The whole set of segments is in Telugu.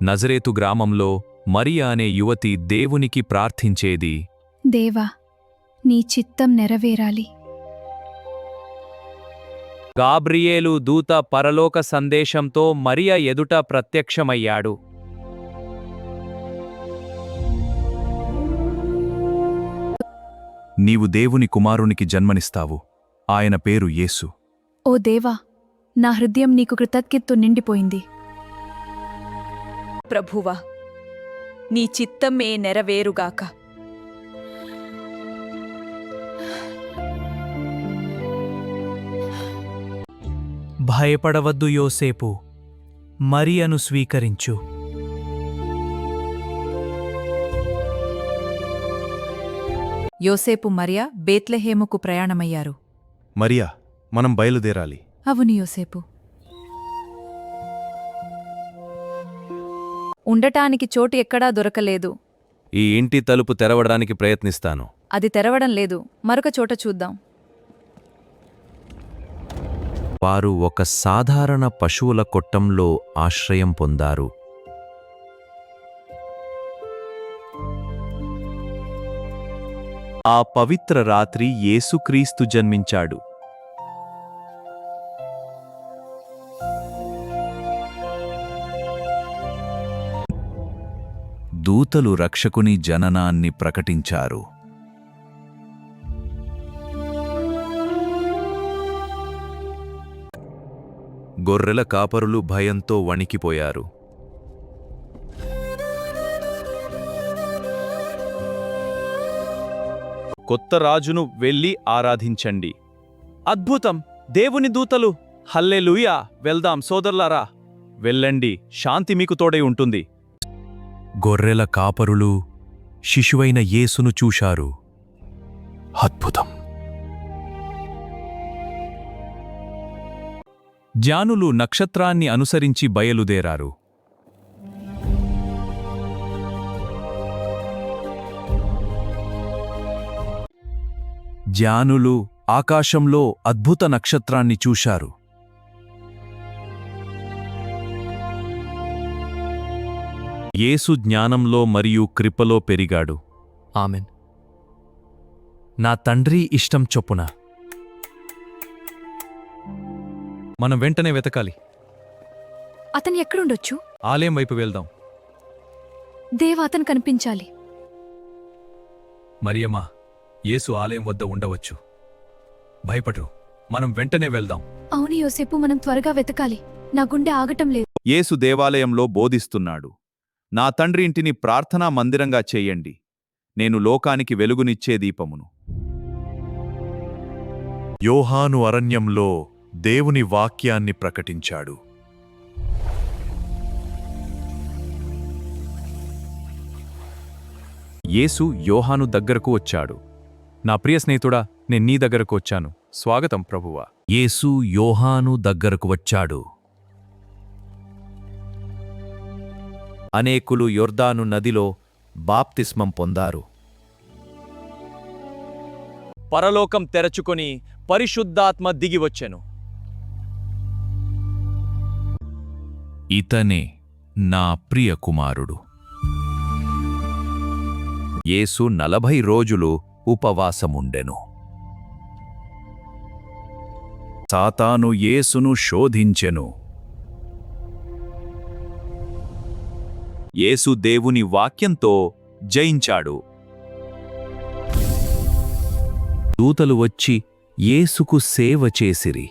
నజరేతు గ్రామంలో మరియా అనే యువతి దేవునికి ప్రార్థించేది. దేవా, నీ చిత్తం నెరవేరాలి. గాబ్రియేలు దూత పరలోక సందేశంతో మరియా ఎదుట ప్రత్యక్షమయ్యాడు. నీవు దేవుని కుమారునికి జన్మనిస్తావు. ఆయన పేరు యేసు. ఓ దేవా, నా హృదయం నీకు కృతజ్ఞతతో నిండిపోయింది. ప్రభువా, నీ చిత్తమే నెరవేరుగాక. భయపడవద్దు యోసేపు, మరియను స్వీకరించు. యోసేపు మరియా బేత్లెహేముకు ప్రయాణమయ్యారు. మరియా, మనం బయలుదేరాలి. అవును యోసేపు. ఉండటానికి చోటు ఎక్కడా దొరకలేదు. ఈ ఇంటి తలుపు తెరవడానికి ప్రయత్నిస్తాను. అది తెరవడం లేదు. మరొక చోట చూద్దాం. వారు ఒక సాధారణ పశువుల కొట్టంలో ఆశ్రయం పొందారు. ఆ పవిత్ర రాత్రి యేసుక్రీస్తు జన్మించాడు. దూతలు రక్షకుని జననాన్ని ప్రకటించారు. గొర్రెల కాపరులు భయంతో వణికిపోయారు. కొత్త రాజును వెళ్ళి ఆరాధించండి. అద్భుతం! దేవుని దూతలు! హల్లెలూయా! వెళ్దాం సోదరులారా, వెళ్ళండి, శాంతి మీకు తోడై ఉంటుంది. గొర్రెల కాపరులు శిశువైన యేసును చూశారు. అద్భుతం! జానులు నక్షత్రాన్ని అనుసరించి బయలుదేరారు. జానులు ఆకాశంలో అద్భుత నక్షత్రాన్ని చూశారు. యేసు జ్ఞానంలో మరియు కృపలో పెరిగాడు. ఆమెన్. నా తండ్రి ఇష్టం చొప్పున. మనం వెంటనే వెతకాలి. అతను ఎక్కడుండొచ్చు? ఆలయం వైపు వెళ్దాం. దేవా, అతను కనిపించాలి. మరియమ్మా, యేసు ఆలయం వద్ద ఉండవచ్చు. భయపడు, మనం వెంటనే వెళ్దాం. అవును యోసేపు, మనం త్వరగా వెతకాలి. నా గుండె ఆగటం లేదు. యేసు దేవాలయంలో బోధిస్తున్నాడు. నా తండ్రి ఇంటిని ప్రార్థనా మందిరంగా చేయండి. నేను లోకానికి వెలుగునిచ్చే దీపమును. యోహాను అరణ్యంలో దేవుని వాక్యాన్ని ప్రకటించాడు. యేసు యోహాను దగ్గరకు వచ్చాడు. నా ప్రియ స్నేహితుడా, నేను నీ దగ్గరకు వచ్చాను. స్వాగతం ప్రభువా. యేసు యోహాను దగ్గరకు వచ్చాడు. అనేకులు యొర్దాను నదిలో బాప్తిస్మం పొందారు. పరలోకం తెరచుకొని పరిశుద్ధాత్మ దిగివచ్చెను. ఇతనే నా ప్రియ కుమారుడు. యేసు 40 రోజులు ఉపవాసముండెను. సాతాను యేసును శోధించెను. యేసు దేవుని వాక్యంతో జయించాడు. దూతలు వచ్చి యేసుకు సేవ చేసిరి.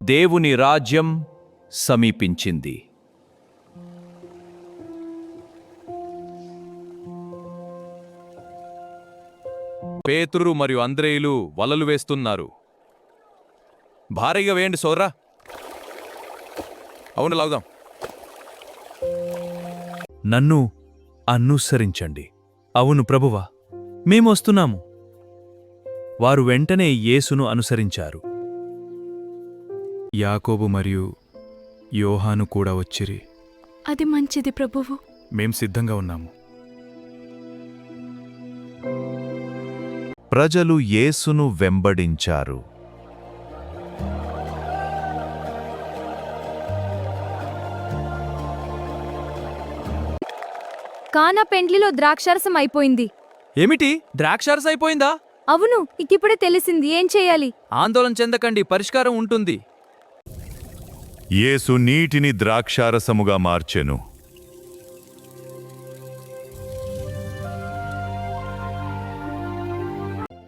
దేవుని రాజ్యం సమీపించింది. పేతురు మరియు అంద్రేయులు వలలు వేస్తున్నారు. భారీగా వేయండి సోదరా. అవును, లాగుదాం. నన్ను అనుసరించండి. అవును ప్రభువా, మేమొస్తున్నాము. వారు వెంటనే యేసును అనుసరించారు. యాకోబు మరియు యోహాను కూడా వచ్చిరి. అది మంచిది ప్రభువు. మేం సిద్ధంగా ఉన్నాము. ప్రజలు యేసును వెంబడించారు. కానా పెండ్లిలో ద్రాక్షారసం అయిపోయింది. ఏమిటి ద్రాక్షారస అయిపోయిందా? అవును, ఇకిప్పుడే తెలిసింది. ఏం చేయాలి? ఆందోళన చెందకండి, పరిష్కారం ఉంటుంది. యేసు నీటిని ద్రాక్షారసముగా మార్చెను.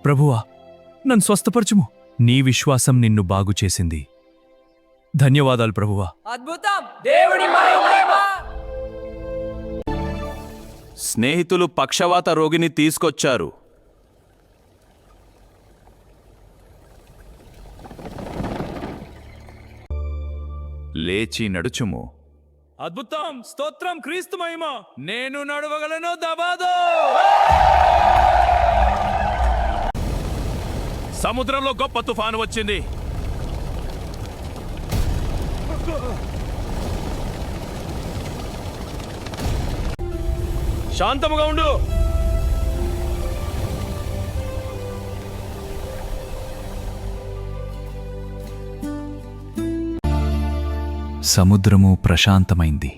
ప్రభువా, నన్ను స్వస్థపరచుము. నీ విశ్వాసం నిన్ను బాగుచేసింది. ధన్యవాదాలు ప్రభువా. అద్భుతం! దేవుడి మహిమ! స్నేహితులు పక్షవాత రోగిని తీసుకొచ్చారు. లేచి నడుచుము. అద్భుతం! స్తోత్రం! క్రీస్తు మహిమ! నేను నడవగలను, దబాదో! సముద్రంలో గొప్ప తుఫాను వచ్చింది. శాంతముగా ఉండు. సముద్రము ప్రశాంతమైంది.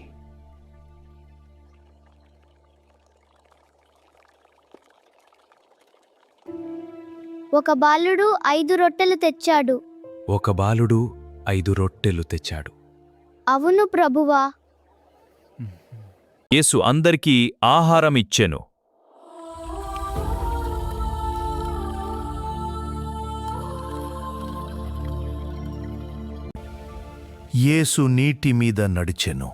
ఒక బాలుడు 5 రొట్టెలు తెచ్చాడు. ఒక బాలుడు 5 రొట్టెలు తెచ్చాడు. అవును ప్రభువా. యేసు అందరికీ ఆహారం ఇచ్చెను. యేసు నీటి మీద నడిచెను.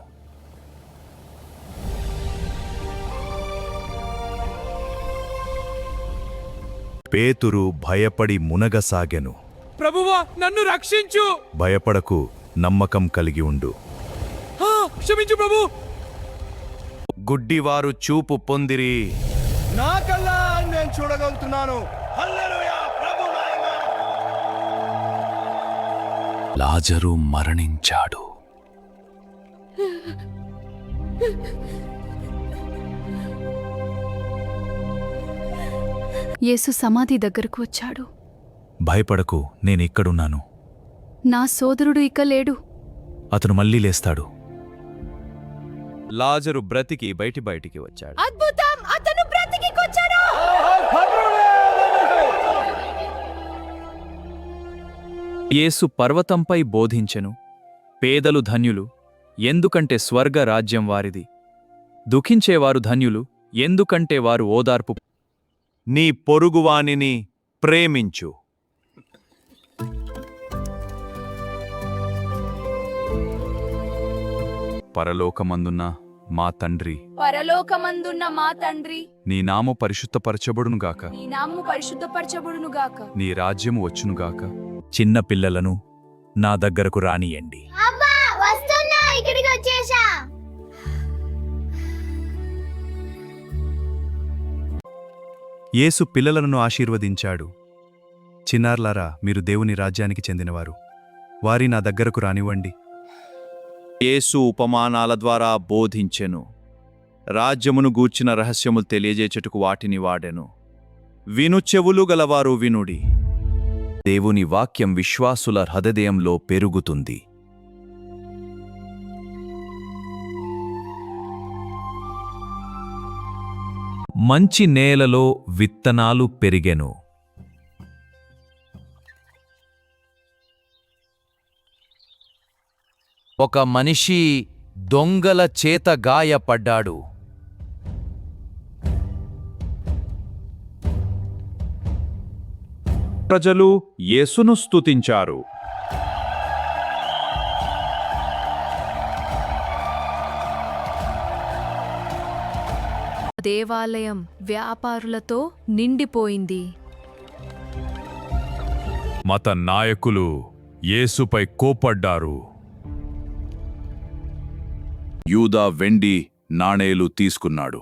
పేతురు భయపడి మునగసాగెను. ప్రభువా, నన్ను రక్షించు! భయపడకు, నమ్మకం కలిగి ఉండు. క్షమించు ప్రభు! గుడ్డివారు చూపు పొందిరి. నా కల్లా నేను చూడగలుగుతున్నాను. హల్లెలూయా! ప్రభు మహిమ! లాజరు మరణించాడు. యేసు సమాధి దగ్గరకు వచ్చాడు. భయపడకు, నేనిక్కడున్నాను. నా సోదరుడు ఇక లేడు. అతను మళ్ళీ లేస్తాడు. లాజరు బ్రతికి బయటికి వచ్చాడు. అద్భుతం! అతను బ్రతికికొచ్చాడు. యేసు పర్వతంపై బోధించెను. పేదలు ధన్యులు, ఎందుకంటే స్వర్గ రాజ్యం వారిది. దుఃఖించేవారు ధన్యులు, ఎందుకంటే వారు ఓదార్పు. నీ పొరుగువానిని ప్రేమించు. పరలోకమందున్న మా తండ్రి, పరలోకమందున్న మా తండ్రి, నీ నామ పరిశుద్ధపరచబడునుగాక. నీ నామము పరిశుద్ధపరచబడునుగాక. నీ రాజ్యము వచ్చునుగాక. చిన్న పిల్లలను నా దగ్గరకు రానియండి. అబ్బా వస్తున్నా, ఇక్కడికి వచ్చేసా. యేసు పిల్లలను ఆశీర్వదించాడు. చిన్నార్లారా, మీరు దేవుని రాజ్యానికి చెందినవారు. వారి నా దగ్గరకు రానివ్వండి. యేసు ఉపమానాల ద్వారా బోధించెను. రాజ్యమును గూర్చిన రహస్యములు తెలియజేచుటకు వాటిని వాడెను. విను చెవులు గలవారు వినుడి. దేవుని వాక్యం విశ్వాసుల హృదయంలో పెరుగుతుంది. మంచి నేలలో విత్తనాలు పెరిగెను. ఒక మనిషి దొంగల చేత గాయపడ్డాడు. ప్రజలు యేసును స్తుతించారు. దేవాలయం వ్యాపారులతో నిండిపోయింది. మత నాయకులు యేసుపై కోపడ్డారు. యూదా వెండి నాణేలు తీసుకున్నాడు.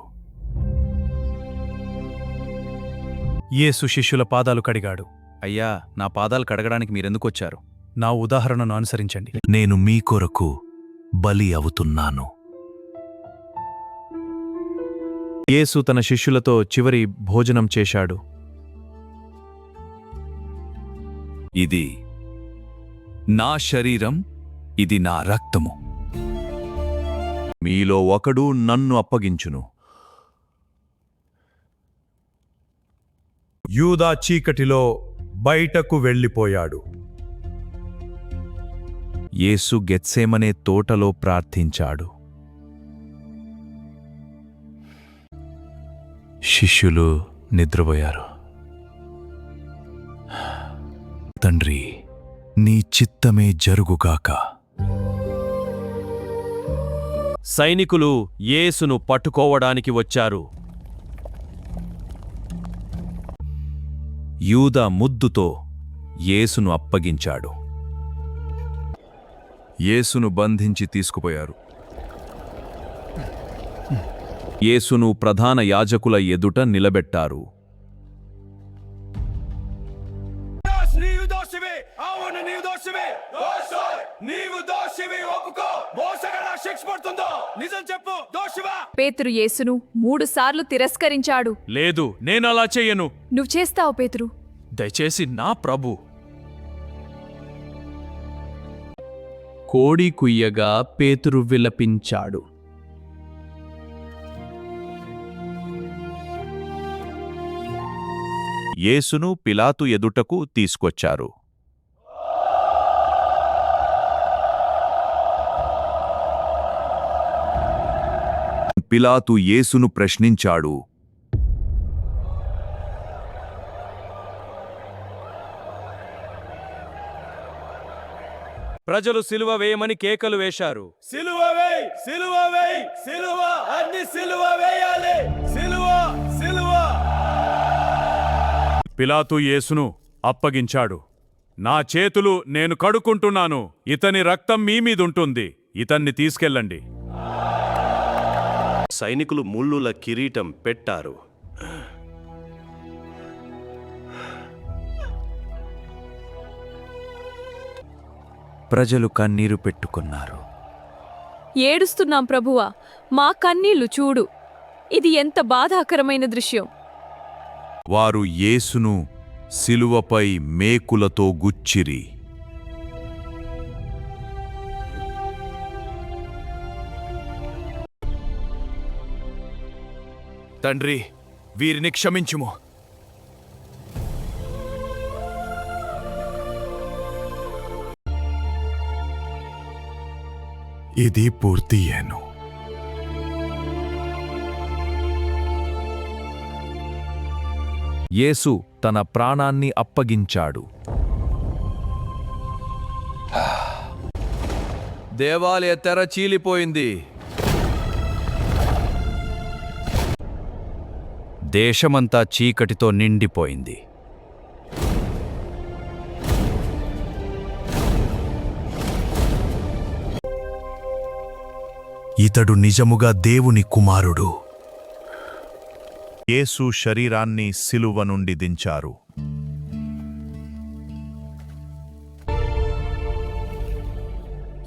యేసు శిష్యుల పాదాలు కడిగాడు. అయ్యా, నా పాదాలు కడగడానికి మీరెందుకొచ్చారు? నా ఉదాహరణను అనుసరించండి. నేను మీ కొరకు బలి అవుతున్నాను. యేసు తన శిష్యులతో చివరి భోజనం చేశాడు. ఇది నా శరీరం, ఇది నా రక్తము. మీలో ఒకడు నన్ను అప్పగించును. యూదా చీకటిలో బయటకు వెళ్ళిపోయాడు. యేసు గెత్సేమనే తోటలో ప్రార్థించాడు. శిష్యులు నిద్రపోయారు. తండ్రి, నీ చిత్తమే జరుగుగాక. సైనికులు యేసును పట్టుకోవడానికి వచ్చారు. యూదా ముద్దుతో యేసును అప్పగించాడు. యేసును బంధించి తీసుకుపోయారు. యేసును ప్రధాన యాజకుల ఎదుట నిలబెట్టారు. నీవు దోషివి, అవును నీవు దోషివి. నీవు దోషివి, ఒప్పుకో. మోసగాడా శిక్ష పడుతుందో నిజం చెప్పు. దోషివా? పేతురు యేసును 3 సార్లు తిరస్కరించాడు. లేదు, నేనలా చెయ్యను. నువ్వు చేస్తావు పేతురు. దయచేసి నా ప్రభు. కోడి కుయ్యగా పేతురు విలపించాడు. యేసును పిలాతు ఎదుటకు తీసుకొచ్చారు. పిలాతు యేసును ప్రశ్నించాడు. ప్రజలు సిలువ వేయమని కేకలు వేశారు. సిలువ వేయ్, సిలువ వేయ్, సిలువ, అన్ని సిలువ వేయాలి. సిలువ, సిలువ. పిలాతు యేసును అప్పగించాడు. నా చేతులు నేను కడుక్కుంటున్నాను. ఇతని రక్తం మీ మీదుంటుంది. ఇతన్ని తీసుకెళ్ళండి. సైనికులు ముళ్ళుల కిరీటం పెట్టారు. ప్రజలు కన్నీరు పెట్టుకున్నారు. ఏడుస్తున్నాం ప్రభువా, మా కన్నీళ్లు చూడు. ఇది ఎంత బాధాకరమైన దృశ్యం. వారు యేసును సిలువపై మేకులతో గుచ్చిరి. తండ్రి, వీరిని క్షమించుము. ఇది పూర్తియేను. యేసు తన ప్రాణాన్ని అప్పగించాడు. దేవాలయ తెర చీలిపోయింది. దేశమంతా చీకటితో నిండిపోయింది. ఇతడు నిజముగా దేవుని కుమారుడు. యేసు శరీరాన్ని సిలువ నుండి దించారు.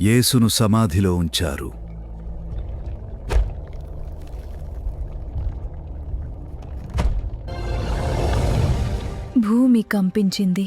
యేసును సమాధిలో ఉంచారు. భూమి కంపించింది.